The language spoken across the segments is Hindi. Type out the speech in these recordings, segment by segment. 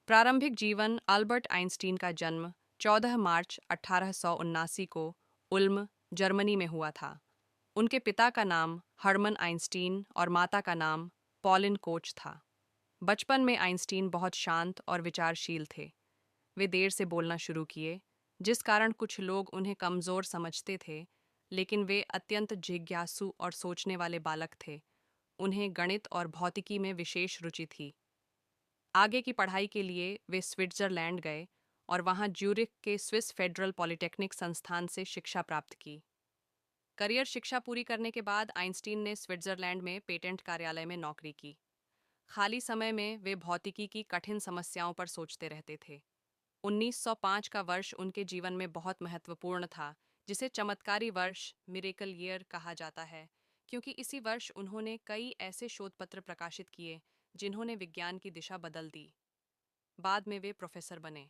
प्रारंभिक जीवन। अल्बर्ट आइंस्टीन का जन्म 14 मार्च 1879 को उल्म, जर्मनी में हुआ था। उनके पिता का नाम हर्मन आइंस्टीन और माता का नाम पॉलिन कोच था। बचपन में आइंस्टीन बहुत शांत और विचारशील थे। वे देर से बोलना शुरू किए, जिस कारण कुछ लोग उन्हें कमज़ोर समझते थे, लेकिन वे अत्यंत जिज्ञासु और सोचने वाले बालक थे। उन्हें गणित और भौतिकी में विशेष रुचि थी। आगे की पढ़ाई के लिए वे स्विट्ज़रलैंड गए और वहां ज्यूरिख के स्विस फेडरल पॉलिटेक्निक संस्थान से शिक्षा प्राप्त की। करियर शिक्षा पूरी करने के बाद आइंस्टीन ने स्विट्ज़रलैंड में पेटेंट कार्यालय में नौकरी की। खाली समय में वे भौतिकी की कठिन समस्याओं पर सोचते रहते थे। 1905 का वर्ष उनके जीवन में बहुत महत्वपूर्ण था, जिसे चमत्कारी वर्ष मिरेकल ईयर कहा जाता है, क्योंकि इसी वर्ष उन्होंने कई ऐसे शोधपत्र प्रकाशित किए जिन्होंने विज्ञान की दिशा बदल दी। बाद में वे प्रोफेसर बने।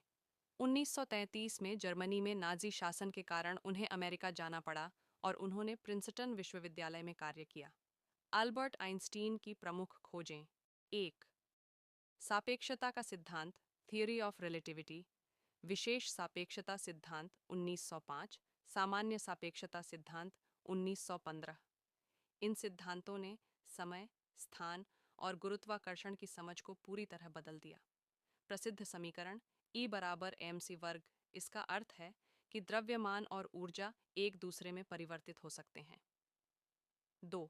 1933 में जर्मनी में नाजी शासन के कारण उन्हें अमेरिका जाना पड़ा और उन्होंने प्रिंसटन विश्वविद्यालय में कार्य किया। अल्बर्ट आइंस्टीन की प्रमुख खोजें। 1. सापेक्षता का सिद्धांत, थियरी ऑफ रिलेटिविटी। विशेष सापेक्षता सिद्धांत 1905, सामान्य सापेक्षता सिद्धांत 1915। इन सिद्धांतों ने समय, स्थान और गुरुत्वाकर्षण की समझ को पूरी तरह बदल दिया। प्रसिद्ध समीकरण E बराबर mc वर्ग, इसका अर्थ है कि द्रव्यमान और ऊर्जा एक दूसरे में परिवर्तित हो सकते हैं। 2.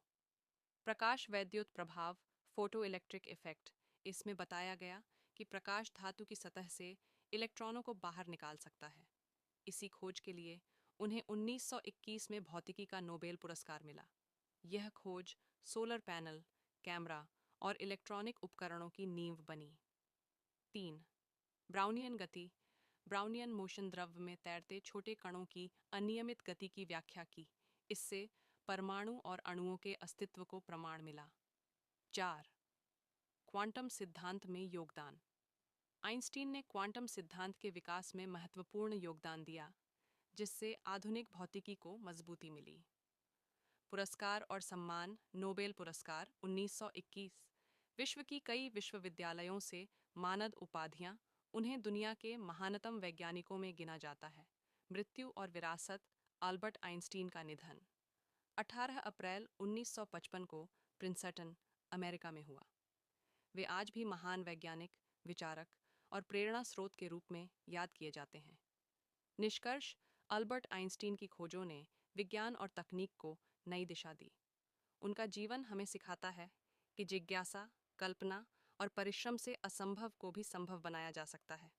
प्रकाश वैद्युत प्रभाव, फोटो इलेक्ट्रिक इफेक्ट। इसमें बताया गया कि प्रकाश धातु की सतह से इलेक्ट्रॉनों को बाहर निकाल सकता है। इसी खोज के लिए उन्हें 1921 में भौतिकी का नोबेल पुरस्कार मिला। यह खोज सोलर पैनल, कैमरा और इलेक्ट्रॉनिक उपकरणों की नींव बनी। 3. ब्राउनियन गति। ब्राउनियन मोशन द्रव्य में तैरते छोटे कणों की अनियमित गति की व्याख्या की। इससे परमाणु और अणुओं के अस्तित्व को प्रमाण मिला। 4. क्वांटम सिद्धांत में योगदान। आइंस्टीन ने क्वांटम सिद्धांत के विकास में महत्वपूर्ण योगदान दिया, जिससे आधुनिक भौतिकी को मजबूती मिली। पुरस्कार और सम्मान। नोबेल पुरस्कार 1921। विश्व की कई विश्वविद्यालयों से मानद उपाधियां। उन्हें दुनिया के महानतम वैज्ञानिकों में गिना जाता है। मृत्यु और विरासत। अल्बर्ट आइंस्टीन का निधन 18 अप्रैल 1955 को प्रिंसटन, अमेरिका में हुआ। वे आज भी महान वैज्ञानिक, विचारक और प्रेरणा स्रोत के रूप में याद किए जाते हैं। निष्कर्ष। अल्बर्ट आइंस्टीन की खोजों ने विज्ञान और तकनीक को नई दिशा दी। उनका जीवन हमें सिखाता है कि जिज्ञासा, कल्पना और परिश्रम से असंभव को भी संभव बनाया जा सकता है।